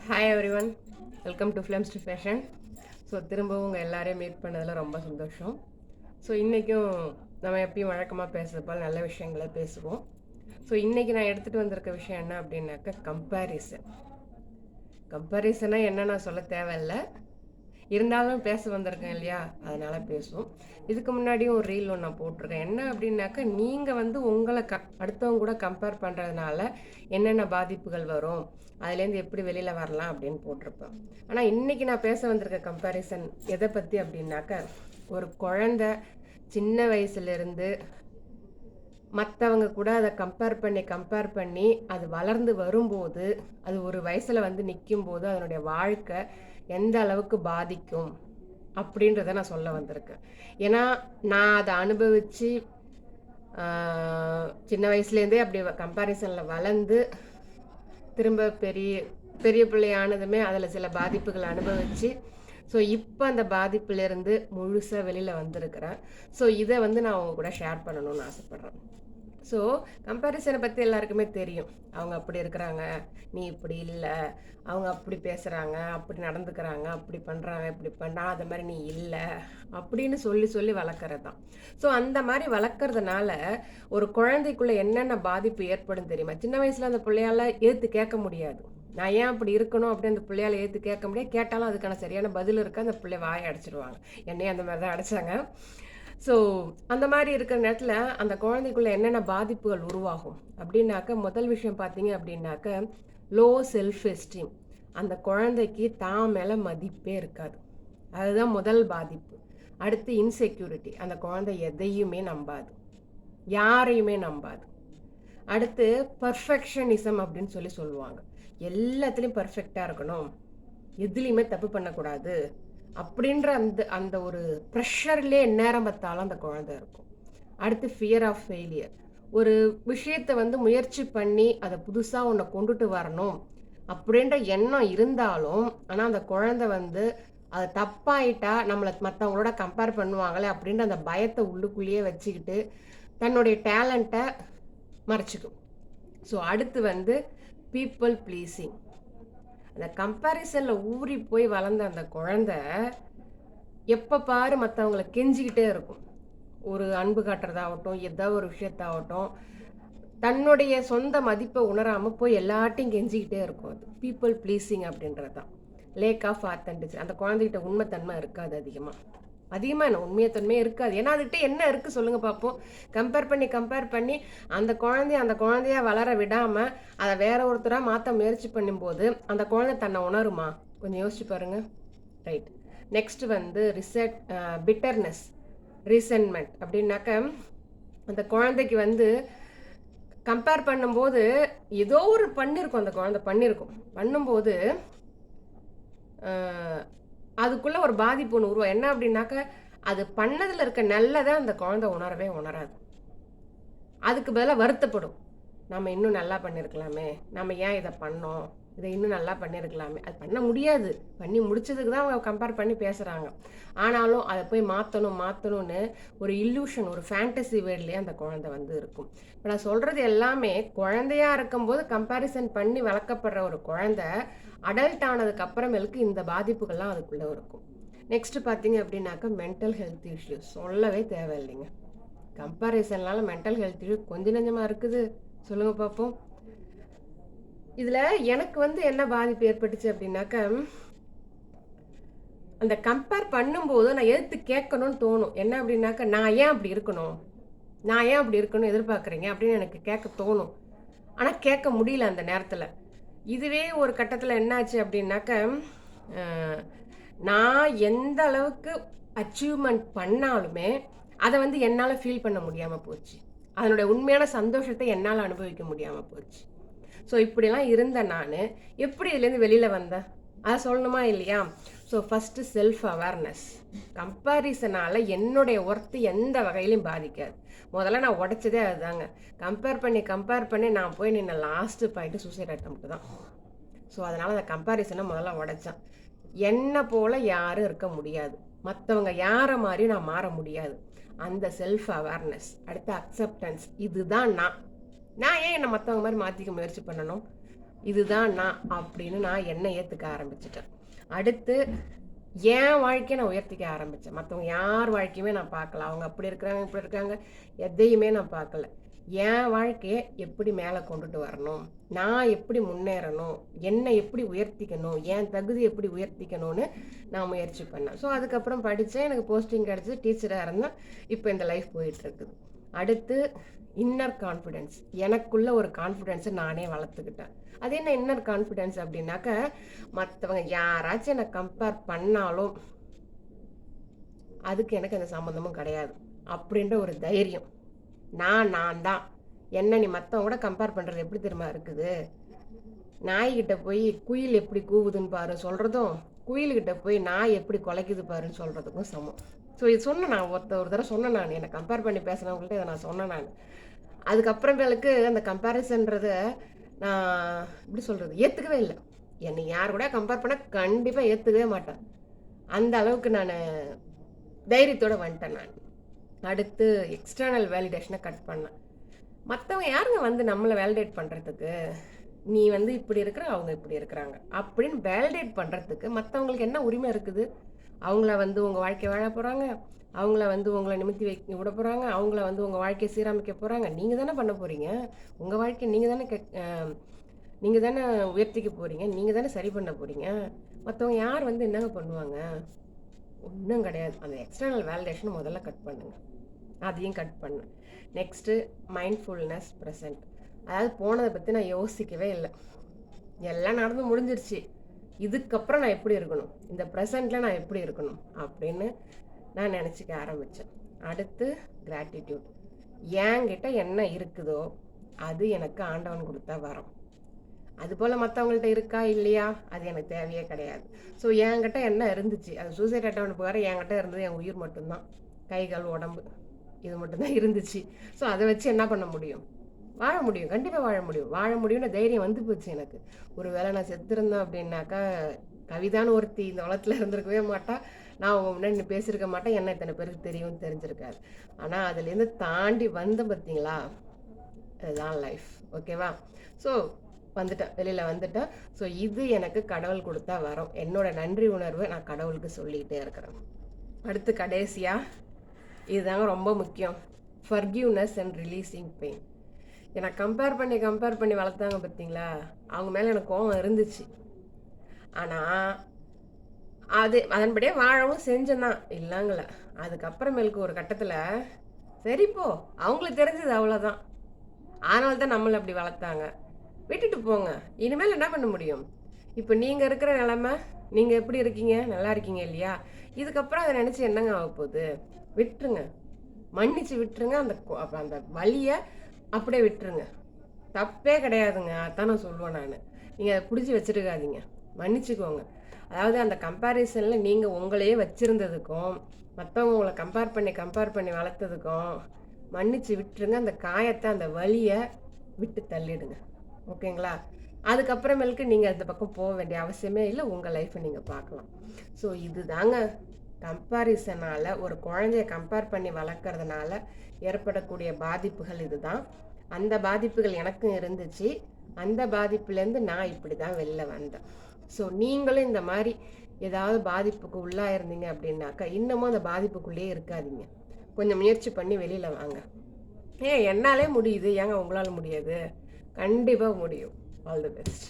Hi every one, welcome to films to fashion. So திரும்பவும் உங்கள் எல்லாரையும் மீட் பண்ணதில் ரொம்ப சந்தோஷம். ஸோ இன்றைக்கும் நம்ம எப்பயும் வழக்கமாக பேசுகிறது போல் நல்ல விஷயங்களை பேசுவோம். ஸோ இன்றைக்கி நான் எடுத்துகிட்டு வந்திருக்க விஷயம் என்ன அப்படின்னாக்கா கம்பேரிசனாக என்ன நான் சொல்ல தேவையில்லை, இருந்தாலும் பேச வந்திருக்கேன் இல்லையா, அதனால் பேசுவோம். இதுக்கு முன்னாடியும் ஒரு ரீல் ஒன்று நான் போட்டிருக்கேன். என்ன அப்படின்னாக்கா, நீங்கள் வந்து உங்களை அடுத்தவங்க கூட கம்பேர் பண்ணுறதுனால என்னென்ன பாதிப்புகள் வரும், அதுலேருந்து எப்படி வெளியில் வரலாம் அப்படின்னு போட்டிருப்பேன். ஆனால் இன்றைக்கி நான் பேச வந்திருக்க கம்பேரிசன் எதை பற்றி அப்படின்னாக்கா, ஒரு குழந்த சின்ன வயசுலேருந்து மற்றவங்க கூட அதை கம்பேர் பண்ணி அது வளர்ந்து வரும்போது, அது ஒரு வயசில் வந்து நிற்கும்போது அதனுடைய வாழ்க்கை எந்த அளவுக்கு பாதிக்கும் அப்படின்றத நான் சொல்ல வந்திருக்கேன். ஏன்னா நான் அதை அனுபவித்து சின்ன வயசுலேருந்தே அப்படி கம்பேரிசனில் வளர்ந்து திரும்ப பெரிய பெரிய பிள்ளையானதுமே அதில் சில பாதிப்புகளை அனுபவித்து, ஸோ இப்போ அந்த பாதிப்புலேருந்து முழுசாக வெளியில் வந்திருக்கிறேன். ஸோ இதை வந்து நான் அவங்க கூட ஷேர் பண்ணணும்னு ஆசைப்பட்றேன். ஸோ கம்பேரிசனை பற்றி எல்லாருக்குமே தெரியும். அவங்க அப்படி இருக்கிறாங்க, நீ இப்படி இல்லை, அவங்க அப்படி பேசுகிறாங்க, அப்படி நடந்துக்கிறாங்க, அப்படி பண்ணுறாங்க, இப்படி பண்ணுறாங்க, அது மாதிரி நீ இல்லை அப்படின்னு சொல்லி சொல்லி வளர்க்குறது தான். ஸோ அந்த மாதிரி வளர்க்குறதுனால ஒரு குழந்தைக்குள்ளே என்னென்ன பாதிப்பு ஏற்படும் தெரியுமா? சின்ன வயசில் அந்த பிள்ளையால் ஏற்று கேட்க முடியாது. நான் ஏன் அப்படி இருக்கணும் அப்படின்னு அந்த பிள்ளையால் ஏற்று கேட்க முடியாது. கேட்டாலும் அதுக்கான சரியான பதில் இருக்க அந்த பிள்ளை வாயை அடைச்சிடுவாங்க. என்னையும் அந்த மாதிரி தான் அடைச்சாங்க. ஸோ அந்த மாதிரி இருக்கிற நேரத்தில் அந்த குழந்தைக்குள்ளே என்னென்ன பாதிப்புகள் உருவாகும் அப்படின்னாக்க, முதல் விஷயம் பார்த்தீங்க அப்படின்னாக்க, லோ செல்ஃப் எஸ்டீம். அந்த குழந்தைக்கு தான் மேலே மதிப்பே இருக்காது. அதுதான் முதல் பாதிப்பு. அடுத்து இன்செக்யூரிட்டி. அந்த குழந்தை எதையுமே நம்பாது, யாரையுமே நம்பாது. அடுத்து பர்ஃபெக்ஷனிசம் அப்படின்னு சொல்லுவாங்க. எல்லாத்துலேயும் பர்ஃபெக்டாக இருக்கணும், எதுலேயுமே தப்பு பண்ணக்கூடாது அப்படின்ற அந்த அந்த ஒரு ப்ரெஷர்லேயே நேரம் பார்த்தாலும் அந்த குழந்தை இருக்கும். அடுத்து ஃபியர் ஆஃப் ஃபெயிலியர். ஒரு விஷயத்தை வந்து முயற்சி பண்ணி அதை புதுசாக ஒன்றை கொண்டுட்டு வரணும் அப்படின்ற எண்ணம் இருந்தாலும், ஆனால் அந்த குழந்தை வந்து அது தப்பாயிட்டா நம்மளை மற்றவங்களோட கம்பேர் பண்ணுவாங்களே அப்படின்ற அந்த பயத்தை உள்ளுக்குள்ளேயே வச்சுக்கிட்டு தன்னுடைய டேலண்ட்டை மறைச்சிக்கும். ஸோ அடுத்து வந்து பீப்புள் ப்ளீஸிங். அந்த கம்பேரிசனில் ஊறி போய் வளர்ந்த அந்த குழந்தை எப்போ பாரு மற்றவங்களை கெஞ்சிக்கிட்டே இருக்கும். ஒரு அன்பு காட்டுறதாகட்டும், ஏதோ ஒரு விஷயத்தாகட்டும், தன்னுடைய சொந்த மதிப்பை உணராமல் போய் எல்லாட்டையும் கெஞ்சிக்கிட்டே இருக்கும். அது பீப்புள் ப்ளீஸிங் அப்படின்றது தான். Lack of authenticity. அந்த குழந்தைகிட்ட உண்மைத்தன்மை இருக்காது. அதிகமாக என்ன உண்மையத்தன்மையே இருக்காது. ஏன்னா அதுகிட்ட என்ன இருக்குது சொல்லுங்கள் பார்ப்போம். கம்பேர் பண்ணி அந்த குழந்தையா வளர விடாமல் அதை வேற ஒருத்தராக மாற்ற முயற்சி பண்ணும்போது அந்த குழந்தை தன்னை உணருமா? கொஞ்சம் யோசிச்சு பாருங்க. ரைட். நெக்ஸ்ட் வந்து பிட்டர்னஸ், ரீசென்ட்மெண்ட். அப்படின்னாக்க அந்த குழந்தைக்கு வந்து கம்பேர் பண்ணும்போது ஏதோ ஒரு பண்ணியிருக்கும், அந்த குழந்தை பண்ணும்போது அதுக்குள்ளே ஒரு பாதிப்பு ஒன்று உருவா. என்ன அப்படின்னாக்க, அது பண்ணதில் இருக்க நல்லதை அந்த குழந்தை உணரவே உணராது. அதுக்கு பதிலாக வருத்தப்படும். நம்ம இன்னும் நல்லா பண்ணியிருக்கலாமே, நம்ம ஏன் இதை பண்ணோம், இதை இன்னும் நல்லா பண்ணியிருக்கலாமே. அது பண்ண முடியாது. பண்ணி முடிச்சதுக்கு தான் அவங்க கம்பேர் பண்ணி பேசுகிறாங்க. ஆனாலும் அதை போய் மாற்றணும்னு ஒரு இல்யூஷன், ஒரு ஃபேண்டசி வேர்ட்லேயே அந்த குழந்தை வந்து இருக்கும். இப்போ நான் சொல்கிறது எல்லாமே குழந்தையாக இருக்கும்போது கம்பேரிசன் பண்ணி வளர்க்கப்படுற ஒரு குழந்தை அடல்ட் ஆனதுக்கு அப்புறமேலுக்கு இந்த பாதிப்புகள்லாம் அதுக்குள்ளே இருக்கும். நெக்ஸ்ட் பார்த்தீங்க அப்படின்னாக்கா, மென்டல் ஹெல்த் இஷ்யூஸ் சொல்லவே தேவையில்லைங்க. கம்பேரிசன்னால மென்டல் ஹெல்த் இஷ்யூ கொஞ்சம் நெஞ்சமாக இருக்குது. சொல்லுங்கள் பார்ப்போம். இதில் எனக்கு வந்து என்ன பாதிப்பு ஏற்பட்டுச்சு அப்படின்னாக்கா, அந்த கம்பேர் பண்ணும்போது நான் எதிர்த்து கேட்கணும்னு தோணும். என்ன அப்படின்னாக்கா, நான் ஏன் அப்படி இருக்கணும் எதிர்பார்க்குறீங்க அப்படின்னு எனக்கு கேட்க தோணும். ஆனால் கேட்க முடியல அந்த நேரத்தில். இதுவே ஒரு கட்டத்தில் என்னாச்சு அப்படின்னாக்க, நான் எந்த அளவுக்கு அச்சீவ்மெண்ட் பண்ணாலுமே அதை வந்து என்னால் ஃபீல் பண்ண முடியாமல் போச்சு. அதனுடைய உண்மையான சந்தோஷத்தை என்னால் அனுபவிக்க முடியாமல் போச்சு. ஸோ இப்படிலாம் இருந்த நான் எப்படி இதுலேருந்து வெளியில் வந்தேன் அதை சொல்லணுமா இல்லையா? So first self awareness. கம்பேரிசனால் என்னுடைய ஒர்த்து எந்த வகையிலையும் பாதிக்காது. முதல்ல நான் உடைச்சதே அதுதாங்க. கம்பேர் பண்ணி நான் போய் நின்ன லாஸ்ட்டு பாயிண்ட்டு சூசைட் அட்டெம்ப்ட் தான். ஸோ அதனால் அந்த கம்பேரிசனை முதல்ல உடைச்சேன். என்னை போல் யாரும் இருக்க முடியாது, மற்றவங்க யாரை மாதிரி நான் மாற முடியாது. அந்த செல்ஃப் அவேர்னஸ். அடுத்து அக்செப்டன்ஸ். இதுதான் நான் ஏன் என்னை மற்றவங்க மாதிரி மாற்றிக்க முயற்சி பண்ணணும்? இதுதான் நான் அப்படின்னு நான் என்னை ஏற்றுக்க ஆரம்பிச்சிட்டேன். அடுத்து என் வாழ்க்கையை நான் உயர்த்திக்க ஆரம்பித்தேன். மற்றவங்க யார் வாழ்க்கையுமே நான் பார்க்கல. அவங்க அப்படி இருக்கிறாங்க இப்படி இருக்காங்க எதையுமே நான் பார்க்கல. என் வாழ்க்கையை எப்படி மேலே கொண்டுட்டு வரணும், நான் எப்படி முன்னேறணும், என்னை எப்படி உயர்த்திக்கணும், என் தகுதி எப்படி உயர்த்திக்கணும்னு நான் முயற்சி பண்ணேன். ஸோ அதுக்கப்புறம் படித்தேன், எனக்கு போஸ்டிங் கிடச்சி, டீச்சராக இருந்தேன். இப்போ இந்த லைஃப் போயிட்டுருக்குது. அடுத்து இன்னர் கான்ஃபிடென்ஸ், எனக்குள்ள ஒரு கான்ஃபிடென்ஸை நானே வளர்த்துக்கிட்டேன். அது என்ன இன்னர் கான்ஃபிடென்ஸ் அப்படின்னாக்க, மற்றவங்க யாராச்சும் என்னை கம்பேர் பண்ணாலும் அதுக்கு எனக்கு அந்த சம்மந்தமும் கிடையாது அப்படின்ற ஒரு தைரியம். நான் தான் என்ன நீ மற்றவங்க கூட கம்பேர் பண்ணுறது எப்படி தெரியுமா இருக்குது? நாய்கிட்ட போய் குயில் எப்படி கூவுதுன்னு பாரு சொல்கிறதும், குயில்கிட்ட போய் நாய் எப்படி குலைக்குது பாருன்னு சொல்கிறதுக்கும் சமம். ஸோ இது சொன்னேன் நான், ஒரு தடவை சொன்னேன் நான், என்னை கம்பேர் பண்ணி பேசினவங்கள்ட்ட இதை நான் சொன்னேன் நான். அதுக்கப்புறமேலுக்கு அந்த கம்பேரிசன்றத நான் எப்படி சொல்கிறது, ஏற்றுக்கவே இல்லை. என்னை யார் கூட கம்பேர் பண்ண கண்டிப்பாக ஏற்றுக்கவே மாட்டேன். அந்த அளவுக்கு நான் தைரியத்தோடு வந்துட்டேன் நான். அடுத்து எக்ஸ்டர்னல் வேலிடேஷனை கட் பண்ணேன். மற்றவங்க யாருங்க வந்து நம்மளை வேலிடேட் பண்ணுறதுக்கு, நீ வந்து இப்படி இருக்கிற அவங்க இப்படி இருக்கிறாங்க அப்படின்னு வேலிடேட் பண்ணுறதுக்கு மற்றவங்களுக்கு என்ன உரிமை இருக்குது? அவங்கள வந்து உங்கள் வாழ்க்கையை வாழ போகிறாங்க, அவங்கள வந்து உங்களை நிமித்தி விட போகிறாங்க, அவங்கள வந்து உங்கள் வாழ்க்கையை சீரமைக்க போகிறாங்க. நீங்கள் தானே பண்ண போகிறீங்க, உங்கள் வாழ்க்கையை நீங்கள் தானே உயர்த்திக்க போகிறீங்க, நீங்கள் தானே சரி பண்ண போகிறீங்க. மற்றவங்க யார் வந்து என்னங்க பண்ணுவாங்க? ஒன்றும் கிடையாது. அந்த எக்ஸ்டர்னல் வேலிடேஷனை முதல்ல கட் பண்ணுங்கள். அதையும் கட் பண்ணேன். Next mindfulness present. அதாவது போனதை பற்றி நான் யோசிக்கவே இல்லை. எல்லாம் நடந்து முடிஞ்சிருச்சு, இதுக்கப்புறம் நான் எப்படி இருக்கணும், இந்த ப்ரெசண்ட்டில் நான் எப்படி இருக்கணும் அப்படின்னு நான் நினச்சிக்க ஆரம்பித்தேன். அடுத்து கிராட்டிடியூட். என்கிட்ட என்ன இருக்குதோ அது எனக்கு ஆண்டவன் கொடுத்தா வரும். அதுபோல் மற்றவங்கள்ட்ட இருக்கா இல்லையா அது எனக்கு தேவையே கிடையாது. ஸோ என்கிட்ட என்ன இருந்துச்சு, அது சூசைட் அட்டெம்ப்ட் போகிற என்கிட்ட இருந்தது என் உயிர் மட்டும்தான், கைகள் உடம்பு இது மட்டும்தான் இருந்துச்சு. ஸோ அதை வச்சு என்ன பண்ண முடியும்? வாழ முடியும், கண்டிப்பாக வாழ முடியும்னு தைரியம் வந்து போச்சு எனக்கு. ஒரு வேளை நான் செத்துருந்தேன் அப்படின்னாக்கா கவிதான்னு ஒருத்தி இந்த உலகத்தில் இருந்திருக்கவே மாட்டா, நான் உங்க முன்னாடி பேசியிருக்க மாட்டேன், என்ன இத்தனை பேருக்கு தெரிஞ்சிருக்காது. ஆனால் அதுலேருந்து தாண்டி வந்த பார்த்தீங்களா, அதுதான் லைஃப். ஓகேவா? ஸோ வெளியில் வந்துட்டேன். ஸோ இது எனக்கு கடவுள் கொடுத்தா வரும். என்னோட நன்றி உணர்வை நான் கடவுளுக்கு சொல்லிக்கிட்டே இருக்கிறேன். அடுத்து கடைசியாக இதுதாங்க ரொம்ப முக்கியம், ஃபர்கிவ்னஸ் அண்ட் ரிலீஸிங் பெயின். என்னை கம்பேர் பண்ணி வளர்த்தாங்க பார்த்தீங்களா, அவங்க மேலே எனக்கு கோவம் இருந்துச்சு. ஆனால் அதன்படியே வாழவும் செஞ்சேன்தான் இல்லைங்கள. அதுக்கப்புறமேலுக்கு ஒரு கட்டத்தில் சரிப்போ அவங்களுக்கு தெரிஞ்சது அவ்வளோதான், அதனால தான் நம்மளை அப்படி வளர்த்தாங்க, விட்டுட்டு போங்க, இனிமேல் என்ன பண்ண முடியும்? இப்போ நீங்கள் இருக்கிற நிலமை, நீங்கள் எப்படி இருக்கீங்க, நல்லா இருக்கீங்க இல்லையா? இதுக்கப்புறம் அதை நினச்சி என்னங்க ஆக போகுது? விட்டுருங்க, மன்னிச்சு விட்டுருங்க. அந்த வலியை அப்படியே விட்டுருங்க, தப்பே கிடையாதுங்க. அதான் நான் சொல்லுவேன் நான். நீங்கள் அதை பிடிச்சி வச்சுருக்காதீங்க, மன்னிச்சுக்கோங்க. அதாவது அந்த கம்பேரிசனில் நீங்கள் உங்களையே வச்சுருந்ததுக்கும் மற்றவங்க உங்களை கம்பேர் பண்ணி வளர்த்ததுக்கும் மன்னிச்சு விட்டுருங்க. அந்த காயத்தை, அந்த வலியை விட்டு தள்ளிடுங்க. ஓகேங்களா? அதுக்கப்புறமேலுக்கு நீங்கள் அந்த பக்கம் போக வேண்டிய அவசியமே இல்லை, உங்கள் லைஃப்பை நீங்கள் பார்க்கலாம். ஸோ இதுதாங்க கம்பேரிசனால், ஒரு குழந்தைய கம்பேர் பண்ணி வளர்க்குறதுனால ஏற்படக்கூடிய பாதிப்புகள் இதுதான். அந்த பாதிப்புகள் எனக்கும் இருந்துச்சு. அந்த பாதிப்புலேருந்து நான் இப்படி தான் வெளில வந்தேன். ஸோ நீங்களும் இந்த மாதிரி ஏதாவது பாதிப்புக்கு உள்ளாயிருந்தீங்க அப்படின்னாக்கா இன்னமும் அந்த பாதிப்புக்குள்ளேயே இருக்காதீங்க, கொஞ்சம் முயற்சி பண்ணி வெளியில் வாங்க. என்னாலே முடியுது, ஏங்க உங்களால் முடியாது? கண்டிப்பாக முடியும். All the best.